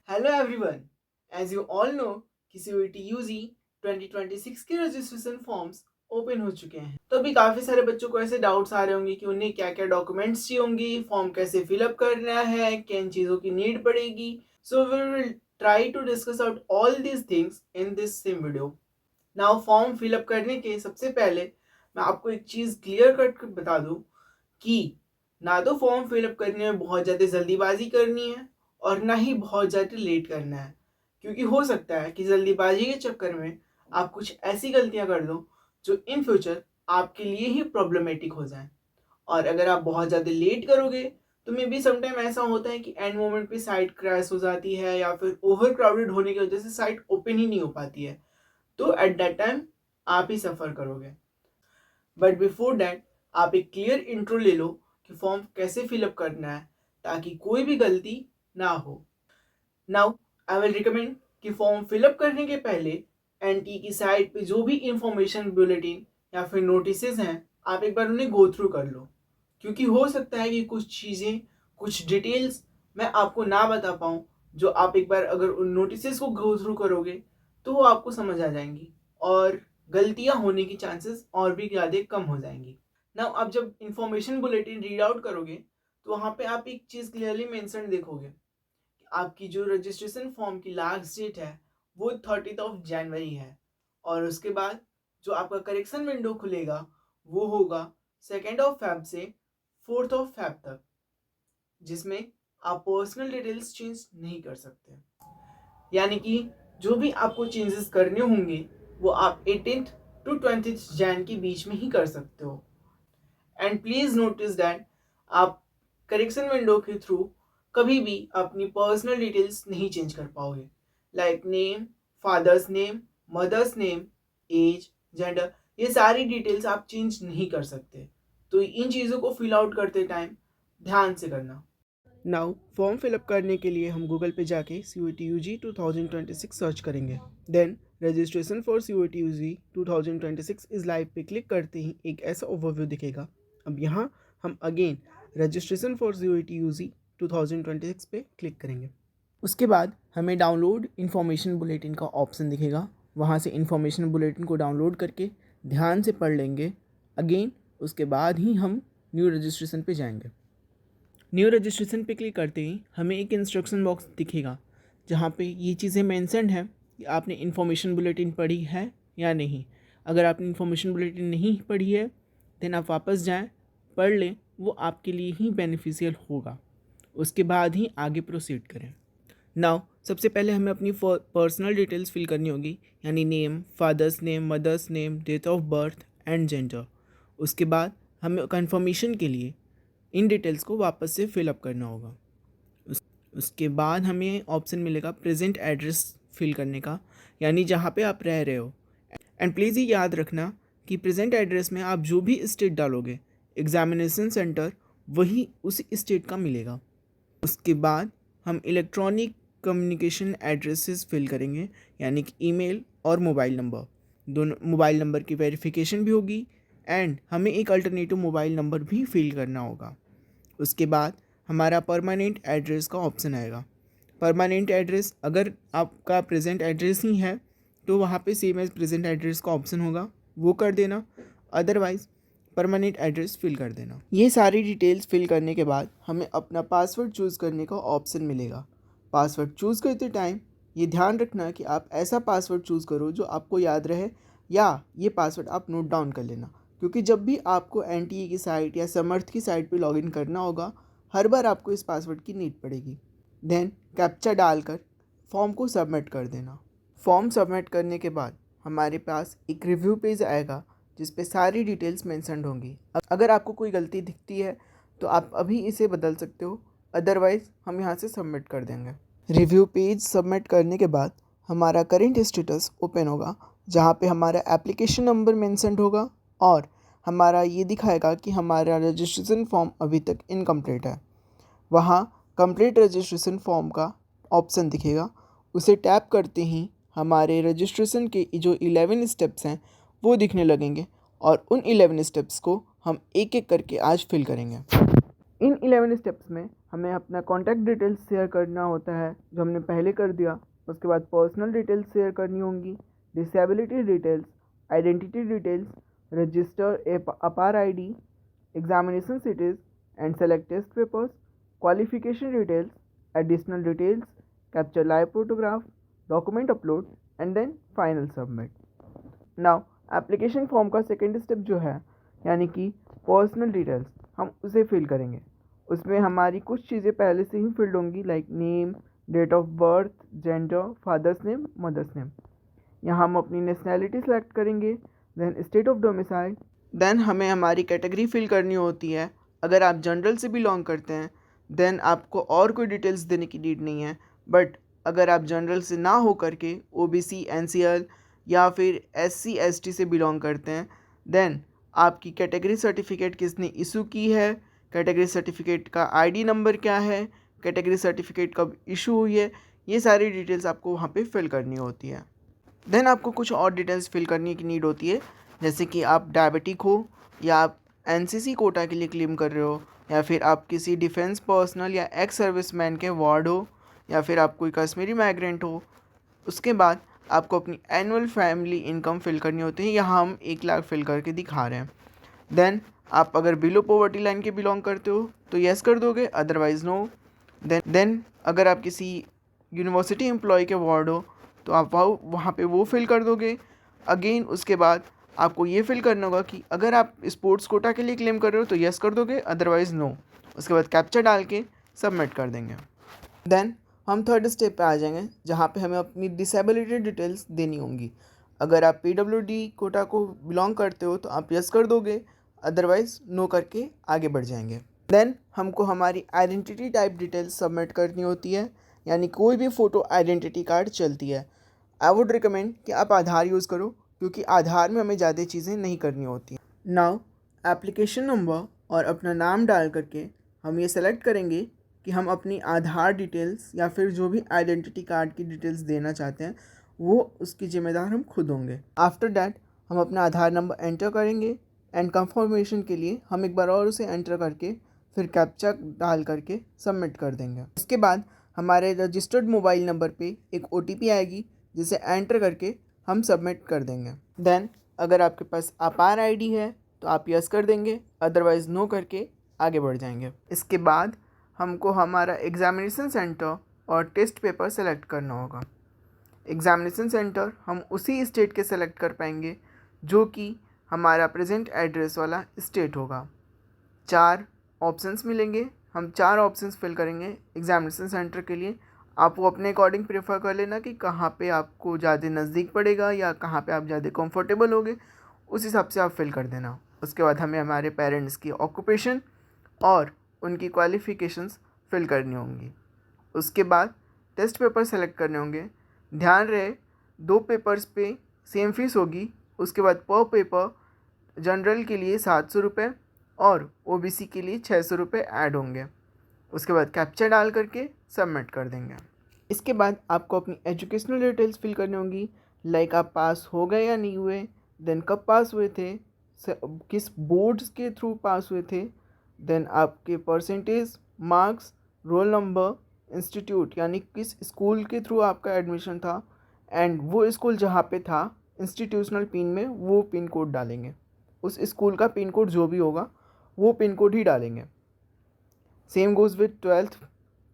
Hello everyone. As you all know कि CUET UG 2026 के registration forms open हो चुके हैं। तो अभी काफ़ी सारे बच्चों को ऐसे डाउट्स आ रहे होंगे कि उन्हें क्या क्या डॉक्यूमेंट्स चाहिए होंगी, फॉर्म कैसे फिलअप करना है, किन चीज़ों की नीड पड़ेगी। So we will try to discuss out all these things in this same video. Now form fill up करने के सबसे पहले मैं आपको एक चीज़ क्लियर कट बता दूँ कि ना तो फॉर्म फिलअप करने में बहुत ज़्यादा जल्दीबाजी करनी है और ना ही बहुत ज़्यादा लेट करना है, क्योंकि हो सकता है कि जल्दीबाजी के चक्कर में आप कुछ ऐसी गलतियां कर दो जो इन फ्यूचर आपके लिए ही प्रॉब्लमेटिक हो जाए। और अगर आप बहुत ज़्यादा लेट करोगे तो मे बी समटाइम ऐसा होता है कि एंड मोमेंट पे साइट क्रैश हो जाती है या फिर ओवर क्राउडेड होने की वजह से साइट ओपन ही नहीं हो पाती है। तो एट दैट टाइम आप ही सफ़र करोगे। बट बिफोर दैट आप एक क्लियर इंट्रो ले लो कि फॉर्म कैसे फिलअप करना है ताकि कोई भी गलती ना हो। नाउ आई विल रिकमेंड कि फॉर्म फिलअप करने के पहले एनटी की साइट पे जो भी इंफॉर्मेशन बुलेटिन या फिर नोटिसेस हैं आप एक बार उन्हें गो थ्रू कर लो, क्योंकि हो सकता है कि कुछ चीज़ें, कुछ डिटेल्स मैं आपको ना बता पाऊँ, जो आप एक बार अगर उन नोटिसेस को गो थ्रू करोगे तो वो आपको समझ आ जाएंगी और गलतियाँ होने की चांसेस और भी ज़्यादा कम हो जाएंगी। नाउ आप जब इंफॉर्मेशन बुलेटिन रीड आउट करोगे तो वहाँ पे आप एक चीज़ क्लियरली मेंशन देखोगे कि आपकी जो रजिस्ट्रेशन फॉर्म की लास्ट डेट है वो 30 ऑफ जनवरी है, और उसके बाद जो आपका करेक्शन विंडो खुलेगा वो होगा 2 ऑफ फेब से 4 ऑफ फेब तक, जिसमें आप पर्सनल डिटेल्स चेंज नहीं कर सकते। यानी कि जो भी आपको चेंजेस करने होंगे वो आप 18th टू 20th जैन के बीच में ही कर सकते हो। एंड प्लीज़ नोटिस दैट आप करेक्शन विंडो के थ्रू कभी भी अपनी पर्सनल डिटेल्स नहीं चेंज कर पाओगे, like name, father's name, mother's name, age, gender, ये सारी डिटेल्स आप चेंज नहीं कर सकते। तो इन चीज़ों को फिल आउट करते टाइम ध्यान से करना। नाउ फॉर्म फिलअप करने के लिए हम गूगल पे जाके CUET UG 2026 सर्च करेंगे। Then registration for CUET UG 2026 is live पे क्लिक करते ही एक ऐसा ओवरव्यू दिखेगा। अब यहाँ हम again registration for CUET UG 2026 पे क्लिक करेंगे। उसके बाद हमें डाउनलोड इन्फॉर्मेशन बुलेटिन का ऑप्शन दिखेगा। वहाँ से इन्फॉर्मेशन बुलेटिन को डाउनलोड करके ध्यान से पढ़ लेंगे अगेन। उसके बाद ही हम न्यू रजिस्ट्रेशन पे जाएंगे। न्यू रजिस्ट्रेशन पे क्लिक करते ही हमें एक इंस्ट्रक्शन बॉक्स दिखेगा जहाँ पे ये चीज़ें मेंशन्ड है कि आपने इन्फॉर्मेशन बुलेटिन पढ़ी है या नहीं। अगर आपने इन्फॉर्मेशन बुलेटिन नहीं पढ़ी है देन आप वापस जाएं, पढ़ लें, वो आपके लिए ही बेनिफिशियल होगा। उसके बाद ही आगे प्रोसीड करें। नाउ सबसे पहले हमें अपनी पर्सनल डिटेल्स फिल करनी होगी, यानी name, father's name, mother's name, date of birth and gender. उसके बाद हमें कंफर्मेशन के लिए इन डिटेल्स को वापस से फिलअप करना होगा। उसके बाद हमें ऑप्शन मिलेगा प्रेजेंट एड्रेस फिल करने का, यानी जहाँ पे आप रह रहे हो। एंड प्लीज़ ये याद रखना कि प्रेजेंट एड्रेस में आप जो भी स्टेट डालोगे एग्जामिनेशन सेंटर वही उसी स्टेट का मिलेगा। उसके बाद हम इलेक्ट्रॉनिक कम्युनिकेशन एड्रेसेस फिल करेंगे, यानी कि ईमेल और मोबाइल नंबर। दोनों मोबाइल नंबर की वेरिफिकेशन भी होगी एंड हमें एक अल्टरनेटिव मोबाइल नंबर भी फिल करना होगा। उसके बाद हमारा परमानेंट एड्रेस का ऑप्शन आएगा। परमानेंट एड्रेस अगर आपका प्रेजेंट एड्रेस ही है तो वहाँ पे सेम एज प्रेजेंट एड्रेस का ऑप्शन होगा, वो कर देना। अदरवाइज़ परमानेंट एड्रेस फिल कर देना। ये सारी डिटेल्स फिल करने के बाद हमें अपना पासवर्ड चूज़ करने का ऑप्शन मिलेगा। पासवर्ड चूज़ करते टाइम ये ध्यान रखना कि आप ऐसा पासवर्ड चूज़ करो जो आपको याद रहे, या ये पासवर्ड आप नोट डाउन कर लेना, क्योंकि जब भी आपको NTA की साइट या समर्थ की साइट पे लॉगिन करना होगा हर बार आपको इस पासवर्ड की नीड पड़ेगी। देन कैप्चा डालकर फॉर्म को सबमिट कर देना। फॉर्म सबमिट करने के बाद हमारे पास एक रिव्यू पेज आएगा जिस पे सारी डिटेल्स मेंशन्ड होंगी। अगर आपको कोई गलती दिखती है तो आप अभी इसे बदल सकते हो, अदरवाइज़ हम यहाँ से सबमिट कर देंगे। रिव्यू पेज सबमिट करने के बाद हमारा करेंट स्टेटस ओपन होगा, जहाँ पे हमारा एप्लीकेशन नंबर मेंशन्ड होगा और हमारा ये दिखाएगा कि हमारा रजिस्ट्रेशन फॉर्म अभी तक इनकम्प्लीट है। वहाँ कंप्लीट रजिस्ट्रेशन फॉर्म का ऑप्शन दिखेगा, उसे टैप करते ही हमारे रजिस्ट्रेशन के जो 11 स्टेप्स हैं वो दिखने लगेंगे और उन 11 स्टेप्स को हम एक एक करके आज फिल करेंगे। इन 11 स्टेप्स में हमें अपना कॉन्टैक्ट डिटेल्स शेयर करना होता है जो हमने पहले कर दिया। उसके बाद पर्सनल डिटेल्स शेयर करनी होंगी, disability details, identity details, register a APAAR ID, examination cities and select test papers, qualification details, additional details, capture live photograph, document upload and then final submit. Now application form का second step जो है यानी कि personal details, हम उसे fill करेंगे। उसमें हमारी कुछ चीज़ें पहले से ही फिल्ड होंगी like name, date of birth, gender, father's name, mother's name. यहाँ हम अपनी नेशनैलिटी सेलेक्ट करेंगे, then state of domicile, then हमें हमारी कैटेगरी फिल करनी होती है। अगर आप जनरल से बिलोंग करते हैं देन आपको और कोई डिटेल्स देने की नीड नहीं है, बट अगर आप जनरल से ना हो करके ओबीसी, एनसीएल या फिर एससी एसटी से बिलोंग करते हैं देन आपकी कैटेगरी सर्टिफिकेट किसने इशू की है, कैटेगरी सर्टिफिकेट का आईडी नंबर क्या है, कैटेगरी सर्टिफिकेट कब इशू हुई है, ये सारी डिटेल्स आपको वहाँ पे फिल करनी होती है। देन आपको कुछ और डिटेल्स फिल करने की नीड होती है, जैसे कि आप डायबिटिक हो या आप एनसीसी कोटा के लिए क्लेम कर रहे हो या फिर आप किसी डिफेंस पर्सनल या एक्स सर्विसमैन के वार्ड हो या फिर आप कोई कश्मीरी माइग्रेंट हो। उसके बाद आपको अपनी एनुअल फैमिली इनकम फिल करनी होती है, यहाँ हम 1 लाख फिल करके दिखा रहे हैं। देन आप अगर बिलो पॉवर्टी लाइन के बिलोंग करते हो तो येस कर दोगे, अदरवाइज़ नो। देन अगर आप किसी यूनिवर्सिटी एम्प्लॉय के वार्ड हो तो आप वहाँ पे वो फिल कर दोगे। अगेन उसके बाद आपको ये फिल करना होगा कि अगर आप स्पोर्ट्स कोटा के लिए क्लेम कर रहे हो तो येस कर दोगे, अदरवाइज़ नो। उसके बाद कैप्चा डाल के सबमिट कर देंगे। देन हम थर्ड स्टेप पे आ जाएंगे जहाँ पे हमें अपनी डिसेबिलिटी डिटेल्स देनी होंगी। अगर आप पीडब्ल्यूडी कोटा को बिलोंग करते हो तो आप यस कर दोगे, अदरवाइज़ नो करके आगे बढ़ जाएंगे। देन हमको हमारी आइडेंटिटी टाइप डिटेल्स सबमिट करनी होती है, यानी कोई भी फ़ोटो आइडेंटिटी कार्ड चलती है। आई वुड रिकमेंड कि आप आधार यूज़ करो क्योंकि आधार में हमें ज़्यादा चीज़ें नहीं करनी होती। नाउ एप्लीकेशन नंबर और अपना नाम डाल करके हम ये सेलेक्ट करेंगे कि हम अपनी आधार डिटेल्स या फिर जो भी आइडेंटिटी कार्ड की डिटेल्स देना चाहते हैं वो उसकी ज़िम्मेदार हम खुद होंगे। आफ्टर दैट हम अपना आधार नंबर एंटर करेंगे एंड कंफर्मेशन के लिए हम एक बार और उसे एंटर करके फिर कैप्चा डाल करके सबमिट कर देंगे। उसके बाद हमारे रजिस्टर्ड मोबाइल नंबर पे एक OTP आएगी जिसे एंटर करके हम सबमिट कर देंगे। देन अगर आपके पास अपार आईडी है तो आप यस कर देंगे, अदरवाइज़ नो करके आगे बढ़ जाएंगे। इसके बाद हमको हमारा एग्ज़ामिनेशन सेंटर और टेस्ट पेपर सेलेक्ट करना होगा। एग्ज़ामिनेशन सेंटर हम उसी स्टेट के सेलेक्ट कर पाएंगे जो कि हमारा प्रेजेंट एड्रेस वाला स्टेट होगा। 4 ऑप्शंस मिलेंगे, हम 4 ऑप्शंस फिल करेंगे एग्ज़ामिनेशन सेंटर के लिए। आप वो अपने अकॉर्डिंग प्रेफर कर लेना कि कहाँ पे आपको ज़्यादा नज़दीक पड़ेगा या कहाँ पे आप ज़्यादा कंफर्टेबल होगे, उस हिसाब से आप फिल कर देना। उसके बाद हमें हमारे पेरेंट्स की ऑक्यूपेशन और उनकी क्वालिफ़िकेशंस फिल करनी होंगी। उसके बाद टेस्ट पेपर सेलेक्ट करने होंगे। ध्यान रहे 2 पेपर्स पे सेम फीस होगी। उसके बाद पर पेपर जनरल के लिए 700 रुपये और OBC के लिए 600 रुपये ऐड होंगे। उसके बाद कैप्चा डाल करके सबमिट कर देंगे। इसके बाद आपको अपनी एजुकेशनल डिटेल्स फिल करनी होंगी, लाइक आप पास हो गए या नहीं हुए, देन कब पास हुए थे, किस बोर्ड्स के थ्रू पास हुए थे, देन आपके percentage, marks, roll number, institute यानी किस स्कूल के थ्रू आपका एडमिशन था, एंड वो स्कूल जहाँ पे था इंस्टीट्यूशनल पिन में वो पिन कोड डालेंगे। उस स्कूल का पिन कोड जो भी होगा वो पिन कोड ही डालेंगे। सेम गोज़ विद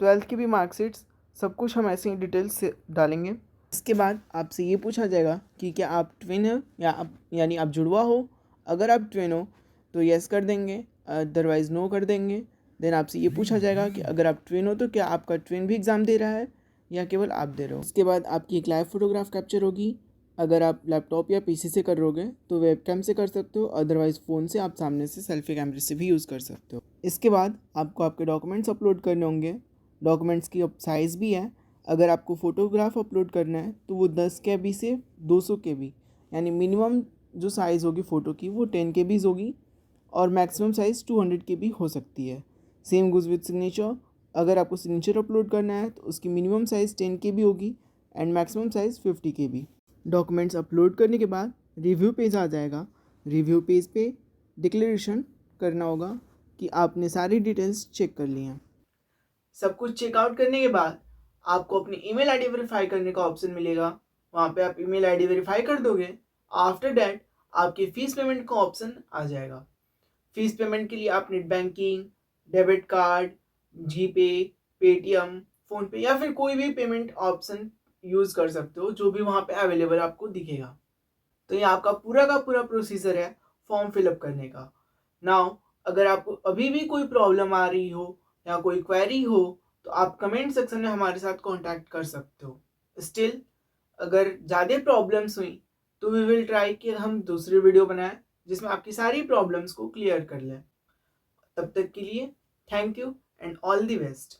12th की भी मार्कशीट्स, सब कुछ हम ऐसे ही डिटेल्स से डालेंगे। इसके बाद आपसे ये पूछा जाएगा कि क्या आप ट्विन हो या आप यानी आप जुड़वा हो। अगर आप ट्विन हो तो येस कर देंगे, अदरवाइज़ नो कर देंगे। देन आपसे ये पूछा जाएगा कि अगर आप ट्विन हो तो क्या आपका ट्विन भी एग्ज़ाम दे रहा है या केवल आप दे रहे हो। उसके बाद आपकी एक लाइव फोटोग्राफ कैप्चर होगी। अगर आप लैपटॉप या PC से करोगे तो वेबकैम से कर सकते हो, अदरवाइज़ फ़ोन से आप सामने से सेल्फी कैमरे से भी यूज़ कर सकते हो। इसके बाद आपको आपके डॉक्यूमेंट्स अपलोड करने होंगे। डॉक्यूमेंट्स की साइज़ भी है, अगर आपको फ़ोटोग्राफ अपलोड करना है तो वो 10 KB से 200 KB यानी मिनिमम जो साइज़ होगी फ़ोटो की वो 10 KB होगी और मैक्सिमम साइज़ 200 KB हो सकती है। सेम गोज़ विद सिग्नेचर, अगर आपको सिग्नेचर अपलोड करना है तो उसकी मिनिमम साइज़ 10 KB होगी and maximum size 50 KB। Documents upload करने के बाद रिव्यू पेज आ जाएगा। रिव्यू पेज पे डिक्लेरेशन करना होगा कि आपने सारी डिटेल्स चेक कर ली हैं। सब कुछ चेकआउट करने के बाद आपको अपनी ईमेल आईडी वेरीफाई करने का ऑप्शन मिलेगा। वहाँ पे आप ईमेल आईडी वेरीफाई कर दोगे। आफ्टर दैट आपकी फ़ीस पेमेंट का ऑप्शन आ जाएगा। फ़ीस पेमेंट के लिए आप नेट बैंकिंग, डेबिट कार्ड, जीपे, पेटीएम, फ़ोनपे या फिर कोई भी पेमेंट ऑप्शन यूज़ कर सकते हो, जो भी वहाँ पे अवेलेबल आपको दिखेगा। तो ये आपका पूरा का पूरा प्रोसीजर है फॉर्म फिलअप करने का। नाउ अगर आपको अभी भी कोई प्रॉब्लम आ रही हो या कोई क्वेरी हो तो आप कमेंट सेक्शन में हमारे साथ कांटेक्ट कर सकते हो। स्टिल अगर ज़्यादा प्रॉब्लम्स हुई तो वी विल ट्राई कि हम दूसरी वीडियो बनाएं जिसमें आपकी सारी प्रॉब्लम्स को क्लियर कर लें। तब तक के लिए thank you and all the best.